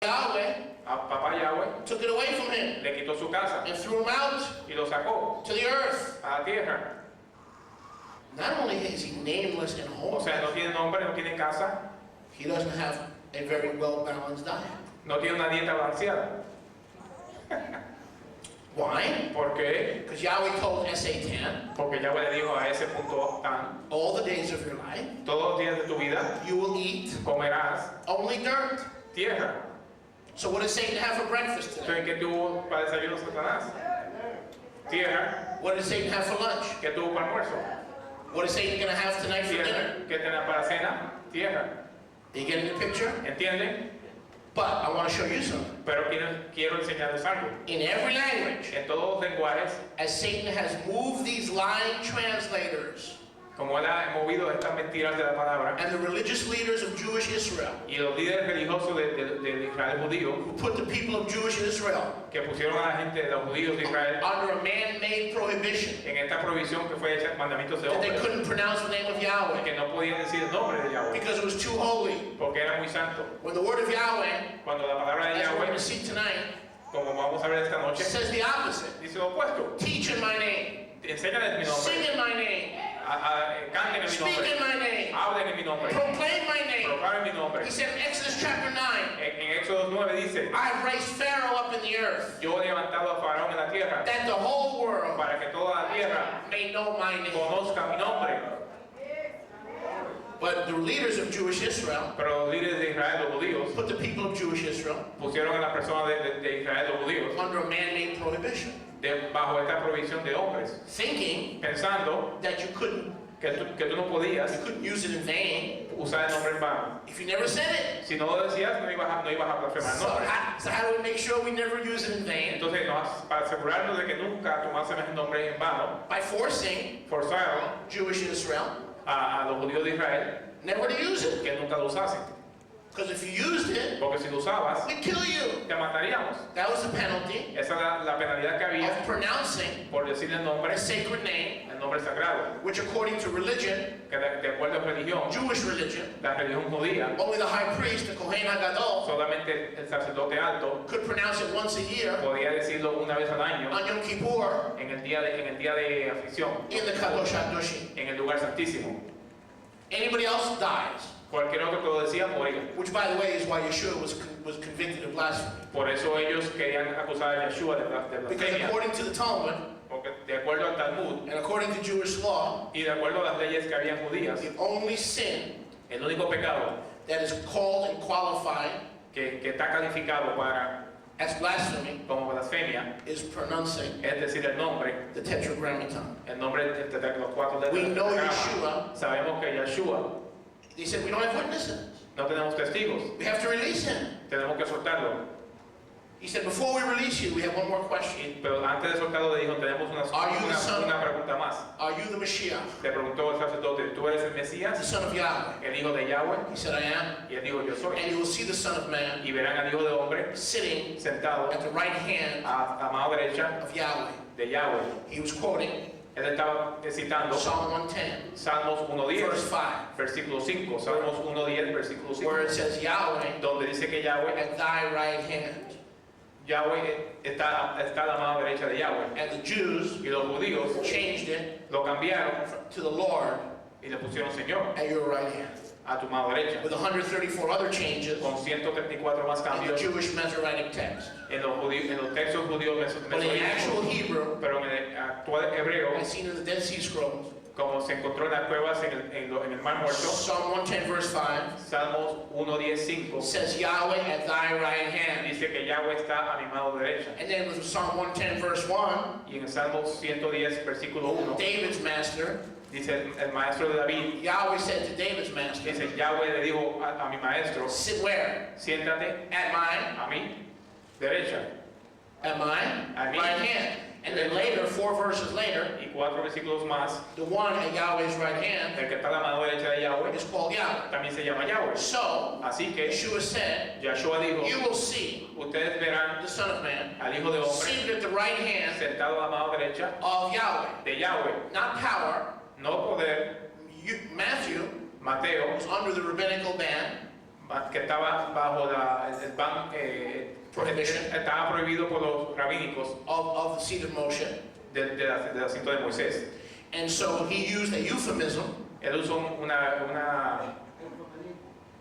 Yahweh a papá Yahweh took it away from him le quitó su casa and threw him out y lo sacó to the earth. a la tierra. Not only is he nameless and O sea, no homeless, tiene nombre, no tiene casa, he doesn't have a very well-balanced diet. no tiene una dieta balanceada. Why? ¿Por qué? Because Yahweh told Satan, Porque Yahweh le dijo a ese punto tan, all the days of your life, todos los días de tu vida you will eat comerás only dirt. tierra. So what does Satan have for breakfast today? Entonces, ¿qué tuvo para desayuno Satanás? Tierra. What does Satan have for lunch? ¿Qué tuvo para almuerzo? What is Satan going to have tonight for dinner? Tierra. ¿Qué tenía para cena? Tierra. Are you getting the picture? ¿Entienden? But I want to show you something. Pero quiero enseñarles algo. In every language, En todos los lenguajes, as Satan has moved these lying translators como él ha movido estas mentiras de la palabra, and the religious leaders of Jewish Israel, y los líderes religiosos de Israel judío, who put the people of Jewish Israel que pusieron a la gente de los judíos de Israel under a man-made prohibition, en esta prohibición que fue hecha mandamientos de that they hombres, couldn't pronounce the name of Yahweh que no podían decir el nombre de Yahweh, because it was too holy. porque era muy santo. When the word of Yahweh, Cuando la palabra de as we're going Yahweh, to see tonight, como vamos a ver esta noche, says the opposite. dice lo opuesto. Teach in my name, Enséñales mi sing nombre, in my name, canten en mi speak in nombre, my name, hablen en mi nombre, proclaim my name. proclamen mi nombre. He said in Exodus chapter 9, En Éxodo 9 dice, I've raised Pharaoh up in the earth, yo he levantado a Faraón en la tierra that the whole world para que toda la tierra may know my name. conozca mi nombre. But the leaders of Jewish Israel Pero los líderes de Israel, los judíos, put the people of Jewish Israel pusieron a las personas de Israel, los judíos, under a man-made prohibition, bajo esta provisión de hombres, thinking pensando that you couldn't que tú no podías use it in vain usar el nombre en vano. if you never said it. Si no lo decías, no ibas a blasfemar el nombre. So how do we make sure we never use it in vain? Entonces, para asegurarnos de que nunca tomásemos el nombre en vano, By forcing forzaron Jewish Israel a los judíos de Israel never to use it. que nunca lo usasen. Because if you used it, Porque si lo usabas, we'd kill you. te mataríamos. That was the penalty Esa era la penalidad que había of pronouncing por decir el nombre a sacred name, el nombre sagrado, which according to religion, que de acuerdo a religión, Jewish religion, la religión judía, only the high priest, the Kohen HaGadol, solamente el sacerdote alto could pronounce it once a year podía decirlo una vez al año on Yom Kippur en el día de aflicción, in the Kadosh HaKadoshim. en el lugar santísimo. Anybody else dies. Cualquier otro que lo decía moría. Which, by the way, is why Yeshua was convicted of blasphemy. Por eso ellos querían acusar a Yeshua de Because blasfemia. according to the Talmud, Porque de acuerdo al Talmud and according to Jewish law, y de acuerdo a las leyes que habían judías, the only sin el único pecado that is called and qualified que está calificado as blasphemy como blasfemia is pronouncing es decir el nombre, the Tetragrammaton. el nombre de los cuatro letras. We del know pentagrama. Yeshua. Sabemos que Yeshua They said, we don't have witnesses. no tenemos testigos, We have to release him. tenemos que soltarlo. He said, before we release you, we have one more question. Pero antes de soltarlo le dijo, tenemos una pregunta más. Are you the Mashiach, Le preguntó el sacerdote, ¿tú eres el the Mesías, son of Yahweh? el hijo de Yahweh? He said, I am. Y él dijo, yo soy. And you will see the Son of Man Y verán al hijo de hombre sitting sentado at the right hand a mano derecha of Yahweh. de Yahweh. He was quoting Él estaba citando Psalm 110, Salmos 1:10, verse 5, versículo 5, Salmos 1:10, versículo 5, where it says, Yahweh donde dice que Yahweh, at thy right hand. Yahweh está a la mano derecha de Yahweh. And the Jews Y los judíos changed it lo cambiaron to the Lord y le pusieron Señor at your right hand. a tu mano derecha, With 134 other changes con 134 más in the cambios Jewish Masoretic text. en los textos judíos But in actual mesopotámicos, Hebrew, pero en el actual hebreo, as seen in the Dead Sea Scrolls, como se encontró en las cuevas en el Mar Muerto, Psalm 110, verse 5, Salmos 1:10, says, Yahweh at thy right hand. dice que Yahweh está a mi mano derecha. And then with Psalm 110, verse 1, Y en el Salmo 110, versículo 1, David's master, dice el maestro de David, Yahweh said to David's master, dice, Yahweh le dijo a mi maestro, sit where? siéntate At my, a mi derecha. at my At me. right hand. And then later, 4 verses later, Y 4 versículos más, the one at Yahweh's right hand el que está a la mano derecha de Yahweh, is called Yahweh. también se llama Yahweh. So, Así que Yeshua said, Yahshua dijo, you will see ustedes verán the Son of Man al Hijo de Hombre seated at the right hand sentado a la mano derecha of Yahweh. de Yahweh, Not power. no poder. Matthew Mateo, was under the rabbinical ban. que estaba bajo el ban, Prohibition. estaba prohibido por los rabínicos of the seat of Moshe. del asiento de Moisés. And so he used a euphemism, Él usó una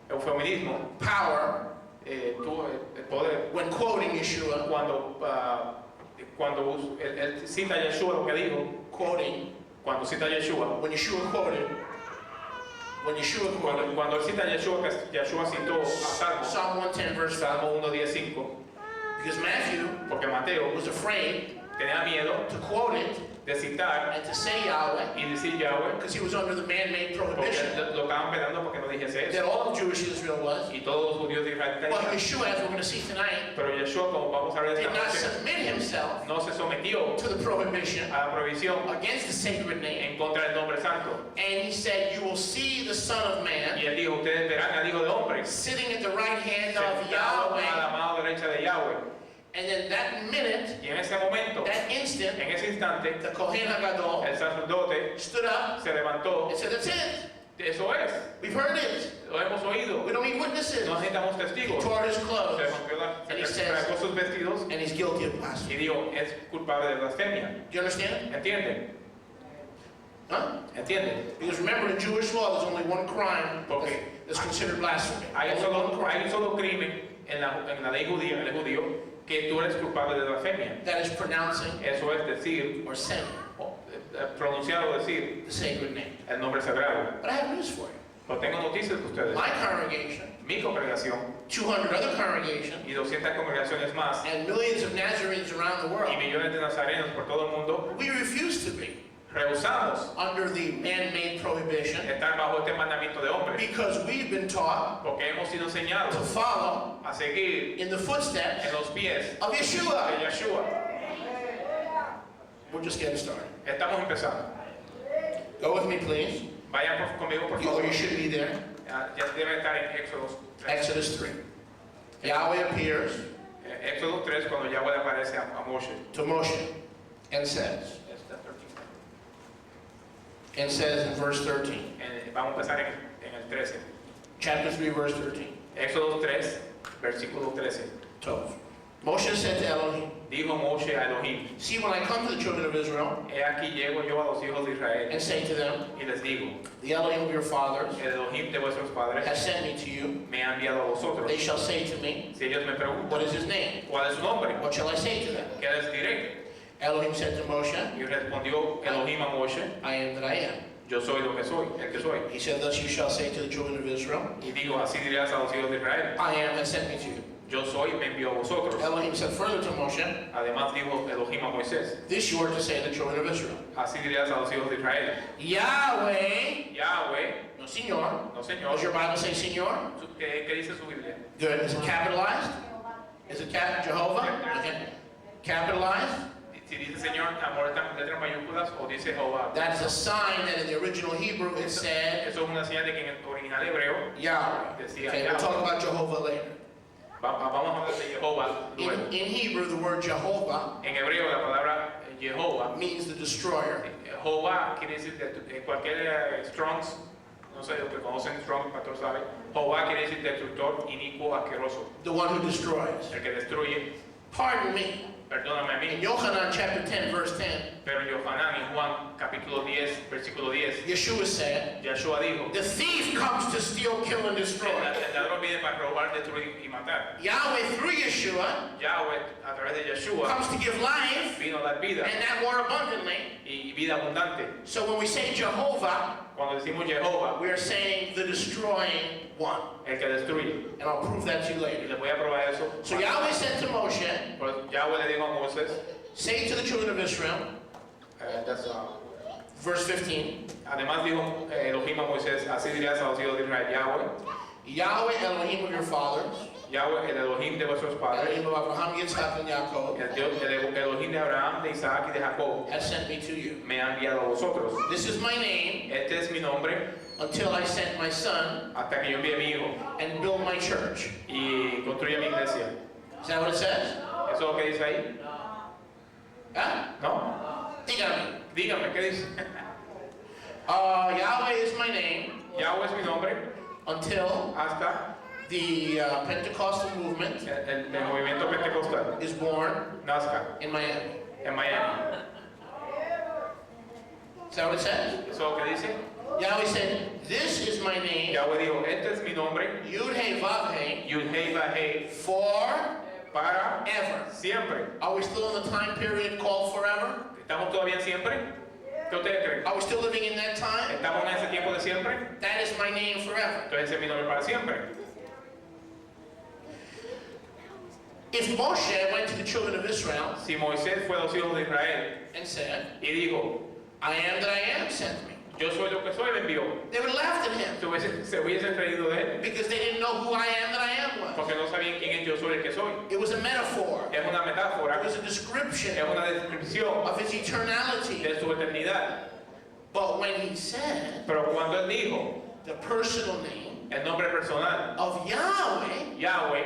eufemismo, power, tuvo el poder when quoting Yeshua, cuando él cita a Yeshua lo que dijo, quoting, cuando cita a Yeshua, when Yeshua quoted, cuando él cita a Yeshua, que Yeshua citó a Salmo, Psalm 110 verse 5, Salmo 1:15, because Matthew porque Mateo was afraid tenía miedo to quote it de citar and to say Yahweh, y decir Yahweh, because he was under the man-made porque prohibition lo estaban penando porque no dijese that eso, all of Jewish Israel was. y todos los judíos de Israel But tenían. Yeshua, as we're going to see tonight, Pero Yeshua, como vamos a ver did esta not noche, submit himself no se sometió to the prohibition a la prohibición against the sacred name. en contra del nombre santo. And he said, you will see the Son of Man Y él dijo, ustedes verán al Hijo de Hombre sitting at the right hand of sentado a Yahweh. la mano derecha de Yahweh. And then that minute, Y en ese momento, that instant, en ese instante, the Kohen HaGadol el sacerdote stood up se levantó. and said, that's it. Eso es, We've heard it. lo hemos oído. We don't need witnesses. No necesitamos He testigos. tore his Se clothes rompió And he se says- rasgó sus vestidos and he's guilty of y blasphemy. dijo, es culpable de blasfemia. Do you understand? ¿Entienden? Huh? ¿Entienden? Because remember, in Jewish law, there's only one crime Okay. that's considered blasphemy. Hay Only one un crime. solo crimen en la ley judía, en el judío, que tú eres culpable de blasfemia. That is pronouncing Eso es decir, or saying pronunciar o decir the sacred name. el nombre sagrado. But I have news for you. Pero tengo noticias de ustedes. My congregation, Mi congregación 200 other congregations, y 200 congregaciones más and millions of Nazarenes around the y world, millones de nazarenos por todo el mundo, we refuse to be rehusamos under the man-made prohibition estar bajo este mandamiento de hombre, because we've been taught porque hemos sido to enseñados follow a seguir in the footsteps en los pies of Yeshua. de Yeshua. We're just getting started. Estamos empezando. Go with me, please. Vayan conmigo, por You, favor. you should be there. Ya debe estar en Éxodo 3. Exodus 3. Yahweh appears Éxodo 3, cuando Yahweh aparece a Moshe. to Moshe and says in verse 13, Vamos a empezar en el 13. chapter 3, verse 13, Éxodo 3, versículo 13. Tov. Moshe said to Elohim, Dijo Moshe a Elohim, see, when I come to the children of Israel he aquí llego yo a los hijos de Israel and say to them, y les digo, the Elohim of your fathers el Elohim de vuestros padres has sent me to you, me ha enviado a vosotros. they shall say to me, Si ellos me preguntan, what is his name? ¿cuál es su nombre? What shall I say to them? ¿Qué les diré? Elohim said to Moshe, Y respondió Elohim a Moshe, I am that I am. yo soy lo que soy, el que soy. He said, thus you shall say to the children of Israel, Y digo, así dirás a los hijos de Israel, I am that sent me to you. yo soy, me envió a vosotros. Elohim said further to Moshe, Además dijo Elohim a Moisés, this you are to say to the children of Israel, así dirás a los hijos de Israel, Yahweh, Yahweh, no señor. no señor. Does your Bible say señor? ¿Qué dice su Biblia? Good. Is it capitalized? Is it Jehovah? Okay. Capitalized? Si dice Señor, amor, letras mayúsculas o dice Jehová. That is a sign that in the original Hebrew it said Eso es una señal de que en el original hebreo Yahweh. decía Okay, we'll talk Yahweh. about Jehovah later. Vamos a hablar de Jehová luego. In Hebrew, the word Jehovah En hebreo la palabra Jehová, means the destroyer. Jehová quiere decir que cualquier Strongs, no sé lo que conocen Strong, pastor sabe, Jehová quiere decir destructor, inicuo, asqueroso, The one who destroys. el que destruye. Pardon me. Perdóname a In mí, Yohanan chapter 10, verse 10, pero en Yohanan, en Juan capítulo 10, versículo 10, Yeshua said, Yeshua dijo, the thief comes to steal, kill, and destroy. el ladrón viene para robar, destruir y matar. Yahweh through Yeshua Yahweh, a través de Yeshua, comes to give life, vino a dar vida and that more abundantly. y vida abundante. So when we say Jehovah, Cuando decimos Jehová, we are saying the destroying one. el que destruye. And I'll prove that to you Y later. les voy a probar eso. So Yahweh said to Moshe, Pues Yahweh le dijo a Moisés, say to the children of Israel, verse 15, además dijo Elohim a Moisés, así dirás a los hijos de Israel, Yahweh, Yahweh Elohim of your fathers, Yahweh, el Elohim de vuestros padres, Elohim of Abraham, Yitzhak, and Yaakov, el Elohim de Abraham, de Isaac y de Jacob, has sent me to you. me ha enviado a vosotros. This is my name Este es mi nombre, until I sent my son hasta que yo envíe a mi hijo and build my church. y construya mi iglesia. Is that what it says? ¿Eso es lo que dice ahí? Huh? ¿No? Dígame. Dígame, ¿qué dice? Yahweh is my name Yahweh es mi nombre, until hasta The Pentecostal movement el movimiento pentecostal is born nazca in Miami. en Miami. Is that what it says? ¿Eso es lo que dice? Yahweh said, this is my name, Yahweh dijo, este es mi nombre, Yud Hey Vav Hey, Yud Hei Vav Hei, forever. para siempre. Are we still in the time period called forever? ¿Estamos todavía en siempre? ¿Qué ustedes creen? Are we still living in that time? ¿Estamos en ese tiempo de siempre? That is my name forever. Entonces ese es mi nombre para siempre. If Moshe went to the children of Israel Si Moisés fue a los hijos de Israel and said, y dijo, I am that I am sent me, yo soy lo que soy, me envió, they would have laughed at him se hubiesen reído de él, because they didn't know who I am that I am was. porque no sabían quién es yo soy el que soy. It was a metaphor. Es una metáfora, It was a description es una descripción of his eternality. de su eternidad. But when he said Pero cuando él dijo the personal name el nombre personal, of Yahweh, Yahweh,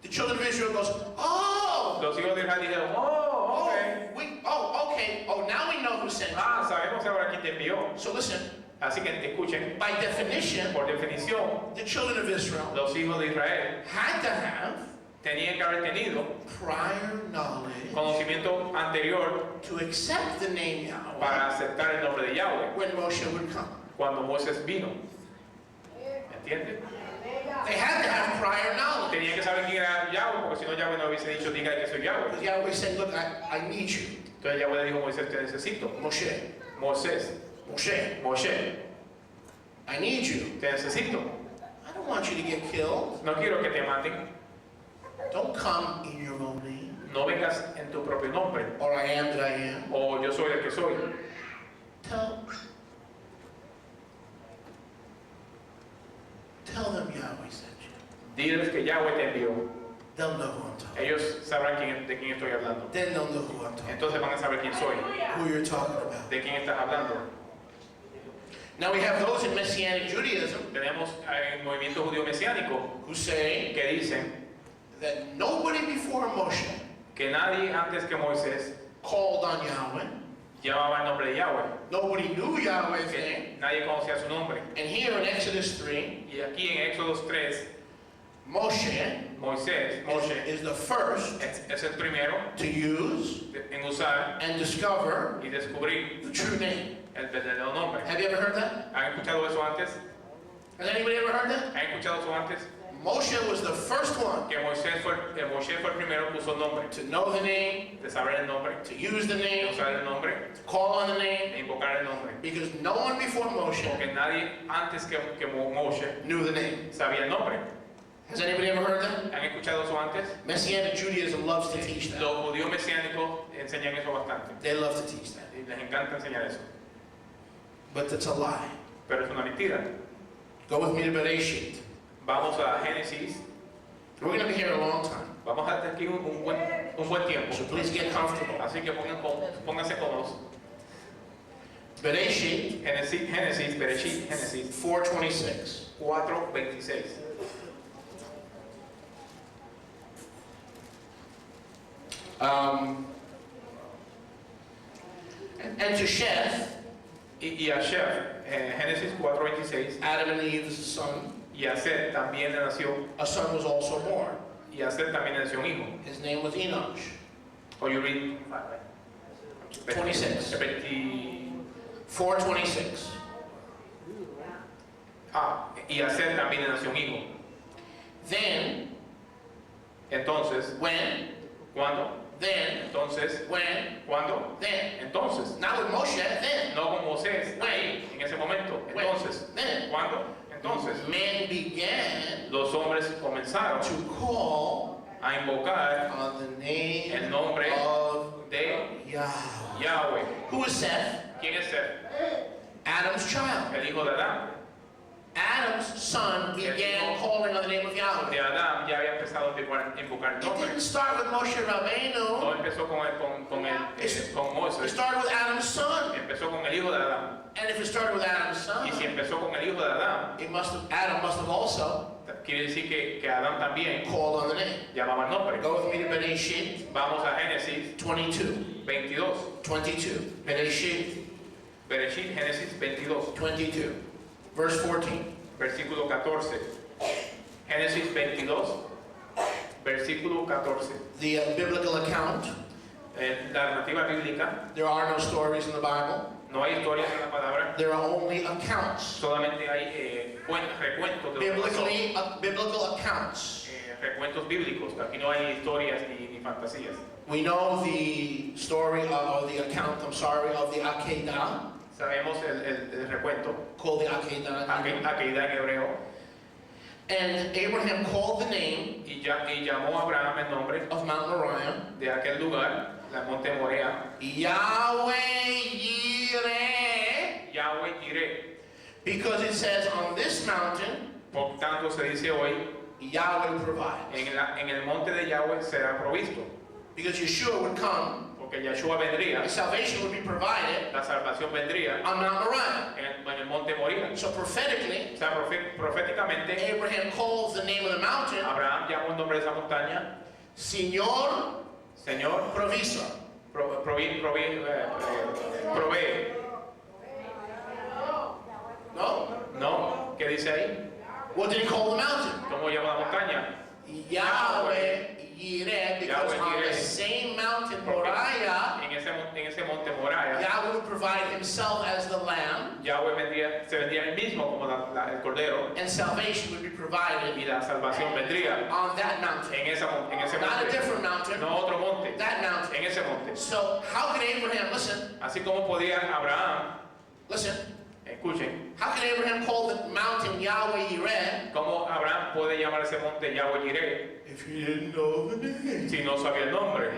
the children of Israel goes, oh, los hijos de Israel dijeron, oh, ok. okay, now we know who sent you. Ah, sabemos ahora quién te envió. So listen, Así que escuchen, by definition, por definición, the children of Israel los hijos de Israel had to have tenían que haber tenido prior knowledge conocimiento anterior to accept the name Yahweh para aceptar el nombre de Yahweh when Moshe would come. cuando Moisés vino. ¿Entiendes? They had to have prior knowledge. Tenían que saber quién era Yahweh, porque si no Yahweh no hubiese dicho, diga que soy Yahweh. Because Yahweh said, look, I need you. Entonces Yahweh le dijo a Moisés, te necesito. Moshe, Moshe, I need you. te necesito. I don't want you to get killed. No quiero que te maten. Don't come in your own name. No vengas en tu propio nombre. Or I am that I am. O yo soy el que soy. Tell them Yahweh sent you. Diles que Yahweh te envió. They'll know who I'm talking. Ellos sabrán de quién estoy hablando. Then they'll know who I'm talking. Entonces van a saber quién soy. Who you're talking about. ¿De quién estás hablando? Now we have those in Messianic Judaism Tenemos el movimiento judío mesiánico who say que dicen that nobody before Moshe que nadie antes que Moisés called on Yahweh. llamaba el nombre de Yahweh. Nobody knew Yahweh's Que name. nadie conocía su nombre. And here in Exodus 3, Y aquí en Éxodo 3, Moshe Moshe is the first es el primero to use en usar and discover y descubrir the true name. el verdadero nombre. Have you ever heard that? ¿Han escuchado eso antes? Has anybody ever heard that? ¿Han escuchado eso antes? Moshe was the first one Que Moshe fue el primero que usó el nombre, to know the name, de saber el nombre, to use the de name, usar el nombre, to call on the name, de invocar el nombre. because no one before Moshe Porque nadie antes que Moshe knew the name. sabía el nombre. Has anybody ever heard that? ¿Han escuchado eso antes? Messianic Judaism loves to teach that. Los judíos mesiánicos enseñan eso bastante. They love to teach that. Y les encanta enseñar eso. But it's a lie. Pero es una mentira. Go with me to Bereshit. Vamos a Génesis. We're going to be here a long time, Vamos a estar aquí un buen tiempo. so please get comfortable. Así que pónganse cómodos. Bereshit Bereshit, Génesis 4:26. 4:26. And to Sheth, Y a Shef, Génesis 4:26, Adam and Eve's son, y a Seth también le nació, a son was also born. y a Seth también le nació un hijo. His name was Enosh. O you read 26. 4:26. Y a Seth también le nació un hijo. Then, Entonces, when, ¿cuándo? then, Entonces, when, ¿cuándo? then. Entonces, Not with Moshe, then. no con Moisés, ahí, en ese momento. Entonces, Then. ¿cuándo? Entonces, Men began los hombres comenzaron to call a invocar on the name el nombre of de Yahweh. Yahweh. Who is Seth? ¿Quién es Seth? Adam's child. El hijo de Adán. Adam's son began calling on the name of De Yahweh. Adán ya había empezado a invocar el It nombre. didn't start with Moshe No Rabbeinu. empezó con It Moisés, started with Adam's son. empezó con el hijo de Adán. And if it started with Adam's Y si son, empezó con el hijo de Adán, Adam must have also quiere decir que Adán también called on the name. llamaba el nombre. Go with me to Bereshit Vamos a Génesis 22. 22. 22. Bereshit Bereshit, Génesis 22, 22. Verse 14. versículo 14. Génesis 22, versículo 14. The biblical account. La narrativa bíblica, There are no stories in the Bible. no hay historias en la palabra, There are only accounts. solamente hay recuentos de lo que pasó. Biblical accounts. Recuentos bíblicos. Aquí no hay historias ni fantasías. We know the story of the account, I'm sorry, of the Akedah, Sabemos el recuento, called the Akedah in Hebrew. Akedah en hebreo, And Abraham called the name y llamó a Abraham el nombre of Mount Moriah, de aquel lugar, la monte Morea, Yahweh Yireh, Yahweh Jireh. because it says on this mountain, Por tanto se dice hoy, Yahweh provides. en el monte de Yahweh será provisto, Because Yeshua would come, porque Yeshua vendría, and salvation would be provided la salvación vendría on Mount Moriah. en el monte Moría. So prophetically, O sea, proféticamente, Abraham calls the name of the mountain, Abraham llamó el nombre de esa montaña, Señor Señor, Provisor. provee. No? No, ¿qué dice ahí? What did he call the mountain? ¿Cómo llama la montaña? Yahweh Yireh, because Yahweh on the Yireh. same mountain, Porque Moriah, en ese monte Moraya, Yahweh would provide himself as the lamb, Yahweh se vendría él mismo como el cordero, and salvation would be provided y la salvación vendría on that mountain. en ese Not a monte, different mountain, no otro monte, that mountain. en ese monte. So how can Abraham, listen, Así como podía Abraham, listen, escuchen, how can Abraham call the mountain Yahweh Yireh cómo Abraham puede llamar ese monte Yahweh Jireh if he didn't know the name? si no sabía el nombre.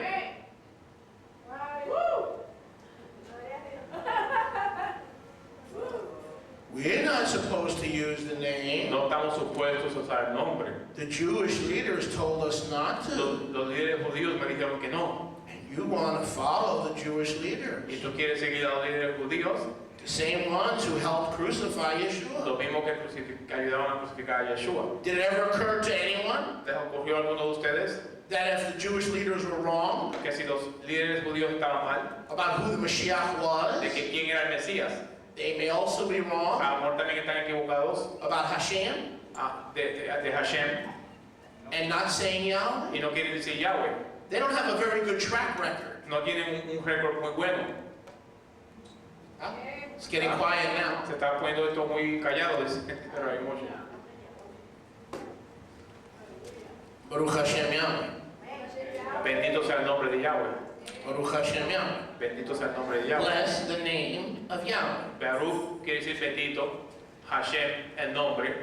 We're not supposed to use the name. No estamos supuestos a usar el nombre. The Jewish leaders told us not to. Los líderes judíos me dijeron que no. And you want to follow the Jewish leaders. Y tú quieres seguir a los líderes judíos, The same ones who helped crucify Yeshua. los mismos que ayudaban a crucificar a Yeshua. Did it ever occur to anyone ¿Les ocurrió a alguno de ustedes that if the Jewish leaders were wrong que si los líderes judíos estaban mal, about who the Mashiach was, de que quién era el Mesías, they may also be a wrong lo mejor también están equivocados about Hashem de Hashem and not saying Yahweh? y no quieren decir Yahweh? They don't have a very good track record. No tienen un récord muy bueno. Huh? It's getting quiet now. Se está poniendo esto muy callado, pero hay mucho. Baruch Hashem Yahweh. Bendito sea el nombre de Yahweh. Baruch Hashem Yahweh. Bendito sea el nombre de Yahweh. Bless the name of Yahweh. Baruch quiere decir bendito, Hashem el nombre,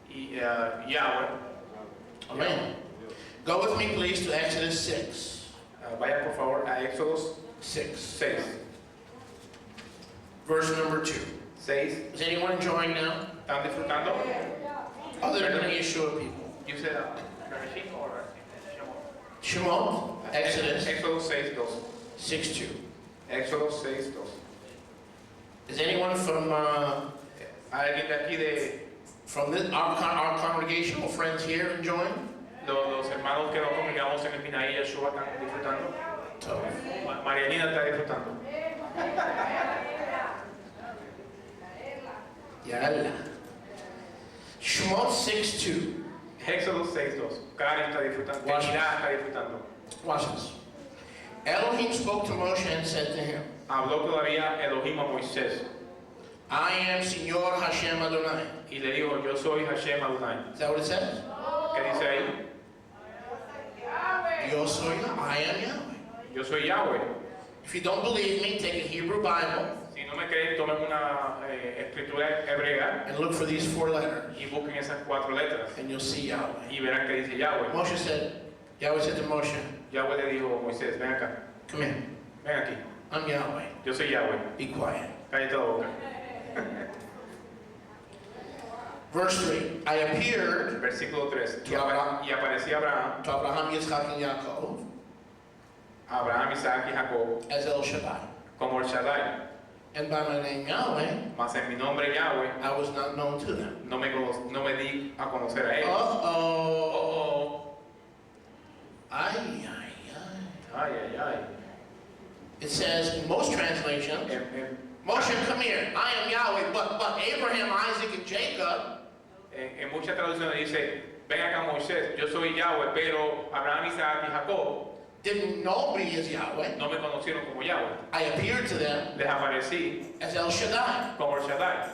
y Yahweh. Amen. Go with me, please, to Exodus 6. Vaya por favor a Éxodos 6. 6. Verse number 2. 6. Is anyone enjoying now? ¿Están disfrutando? Other than the Yeshua people. You said Bereshit or Shemot, Exodus Éxodo 6, 2. 6:2. Éxodo 6, 2. Is anyone from ¿Alguien de aquí de our congregational friends here enjoying? los hermanos que nos congregamos en el Pinaí Yeshua están disfrutando? So, Marianina está disfrutando. Yalla. Shemot 6:2. Éxodo 6, 2. Karen está disfrutando. Kenina está disfrutando. Watch this. Elohim spoke to Moshe and said to him, Habló todavía Elohim a Moisés I am Señor Hashem Adonai. y le dijo, yo soy Hashem Adonai. Is that what it says? ¿Qué dice ahí? Yo soy, I am Yahweh. Yo soy Yahweh. If you don't believe me, take a Hebrew Bible Si no me creen, tomen una escritura hebrea and look for these 4 letters, y busquen esas 4 letras and you'll see Yahweh. y verán que dice Yahweh. Moshe said, Yahweh said to Moshe, Yahweh le dijo a Moisés, ven acá, come here, ven aquí. I'm Yahweh. Yo soy Yahweh. Be quiet. Cállate la boca. Verse 3, I appeared Versículo 3. To Abraham. Y aparecía Abraham, to Abraham, Yitzchak, and Yaakov Abraham, Isaac y Jacob as El Shaddai. como el Shaddai. And by my name Yahweh, Mas en mi nombre Yahweh I was not known to them. no me di a conocer a ellos. Uh-oh. Ay, ay, ay. Ay, ay, ay. It says in most translations, Moshe, come here. I am Yahweh. But Abraham, Isaac, and Jacob, En muchas traducciones dice, ven acá Moisés, yo soy Yahweh, pero Abraham, Isaac y Jacob didn't know me as Yahweh. no me conocieron como Yahweh. I appeared to them Les aparecí as El Shaddai. como El Shaddai.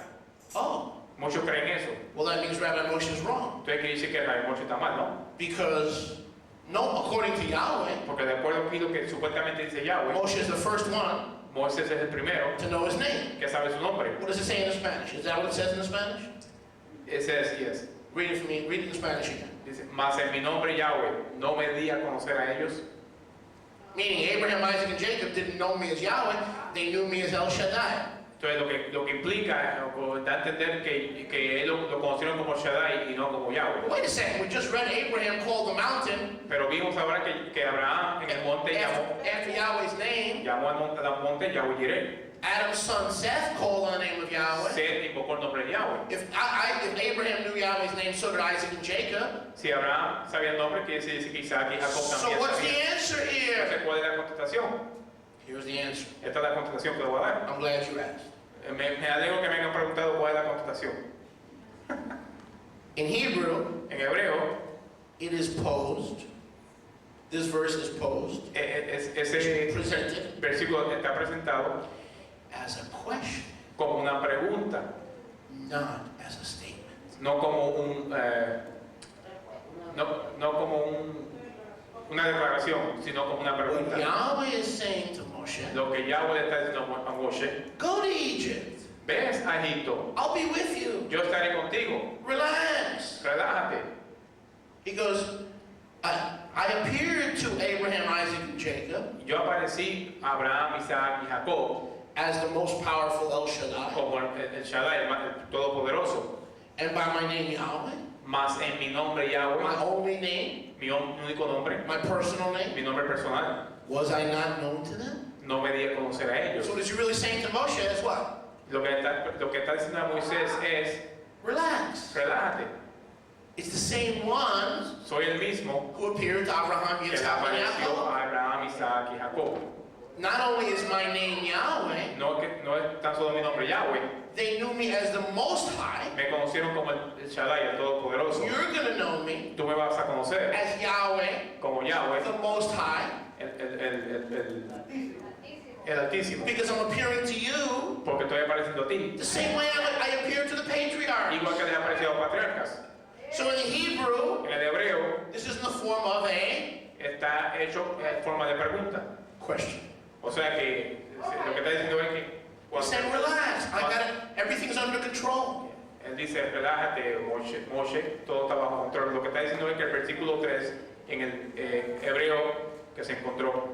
Oh, Muchos creen eso. well that means Rabbi Moshe is wrong. Entonces quiere decir que Rabbi Moshe está mal, ¿no? Because, no, according to Yahweh, Porque de acuerdo con lo que supuestamente dice Yahweh, Moshe is the first one Moisés es el primero to know his name. que sabe su nombre. What does it say in the Spanish? Is that what it says in the Spanish? Ese es, yes. Read it for me. Read it in Spanish again. Dice, mas en mi nombre Yahweh, no me di a conocer a ellos. Meaning Abraham, Isaac, and Jacob didn't know me as Yahweh. They knew me as El Shaddai. Entonces lo que implica, o da a entender que él lo conocieron como Shaddai y no como Yahweh. Wait a second. We just read Abraham called the mountain Pero vimos ahora que Abraham en el monte after Yahweh's name. llamó al monte Yahweh Jireh. Adam's son Seth called on the name of Yahweh. Seth invocó el nombre de Yahweh. If Abraham knew Yahweh's name, so did Isaac and Jacob. Si Abraham sabía el nombre, quiere decir que Isaac y Jacob So también what's the sabían. answer here? Entonces, ¿cuál es la contestación? Here's the answer. Esta es la contestación que le voy a dar. I'm glad you asked. Me alegro que me hayan preguntado cuál es la contestación. In Hebrew, En hebreo, it is posed. This verse is posed, ese presented versículo está presentado as a question, como una pregunta, not as a statement. no como una declaración, sino como una What pregunta. Yahweh is saying to Moshe, Lo que Yahweh le está diciendo a Moshe, go to Egypt. ves a Egipto, I'll be with you. yo estaré contigo, Relax. relájate. He goes, I appeared to Abraham, Isaac, and Jacob Yo aparecí a Abraham, Isaac y Jacob as the most powerful El Shaddai, como el Shaddai, el Todopoderoso, and by my name Yahweh, más en mi nombre my Yahweh, only name, mi único nombre, my personal name. mi nombre personal, Was I not known to them? no me di a conocer a ellos. So what is he really saying to Moshe is what? Lo que está diciendo a Moisés es, Relax. relájate, It's the same ones soy el mismo who appeared to Abraham, que le Yitzhak, and apareció Yaakov. a Abraham, Isaac y Jacob. Not only is my name Yahweh, No es tan solo mi nombre Yahweh, they knew me as the Most High. me conocieron como el Shaddai, el Todopoderoso. You're going to know me Tú me vas a conocer as Yahweh, como Yahweh, the Most High, el Altísimo, because I'm appearing to you porque estoy apareciendo a ti, the same way I appeared to the patriarchs. igual que les ha aparecido a los patriarcas. So in the Hebrew, En el hebreo this is in the form of a está hecho en forma de pregunta. question. O sea que lo que está diciendo es que He cuando said, relax, I got it, everything's under control. él dice, relájate, Moshe, todo está bajo control. Lo que está diciendo es que el versículo 3 en el hebreo que se encontró,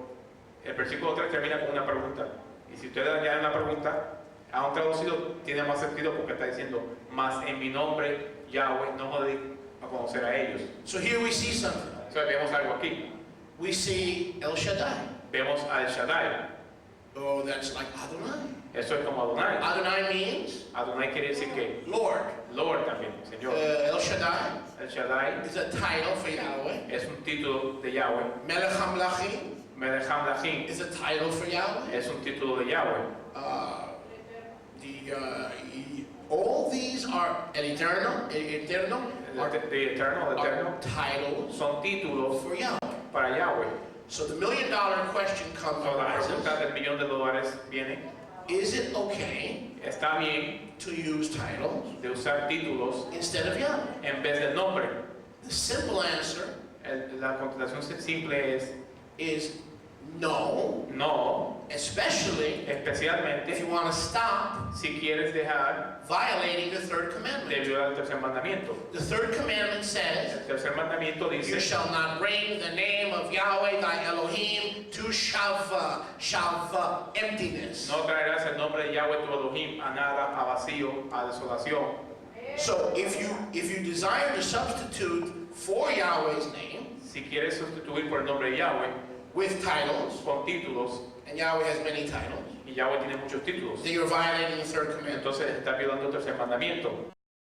el versículo 3 termina con una pregunta. Y si ustedes añaden una pregunta, aún traducido tiene más sentido porque está diciendo, más en mi nombre, Yahweh, no me di a conocer a ellos. So here we see something. Entonces vemos algo aquí. We see El Shaddai. Vemos al Shaddai. Oh, that's like Adonai. Eso es como Adonai. Adonai means Adonai quiere decir que Lord. Lord también, Señor. El Shaddai El Shaddai is a title for Yahweh. es un título de Yahweh. Melech HaMelachim Melech HaMelachim is a title for Yahweh. es un título de Yahweh. All these are el eterno, The Eterno, are titles son títulos for Yahweh. para Yahweh. So the $1 million question comes So, la arises. pregunta del $1,000,000 viene, Is it okay ¿está bien to use titles de usar títulos instead of Yahweh? en vez del nombre? The simple answer La contestación simple is no, no, especially if especialmente you want to stop si quieres dejar violating the third de commandment. violar el tercer mandamiento. The third commandment says, El tercer mandamiento you dice, shall not bring the name of Yahweh thy Elohim to shava, emptiness. no traerás el nombre de Yahweh tu Elohim a nada, a vacío, a desolación. So if you desire to substitute for Yahweh's name Si quieres sustituir por el nombre de Yahweh with titles, con títulos, and Yahweh has many titles, y Yahweh tiene muchos títulos, then you're violating the third commandment. entonces estás violando el tercer mandamiento.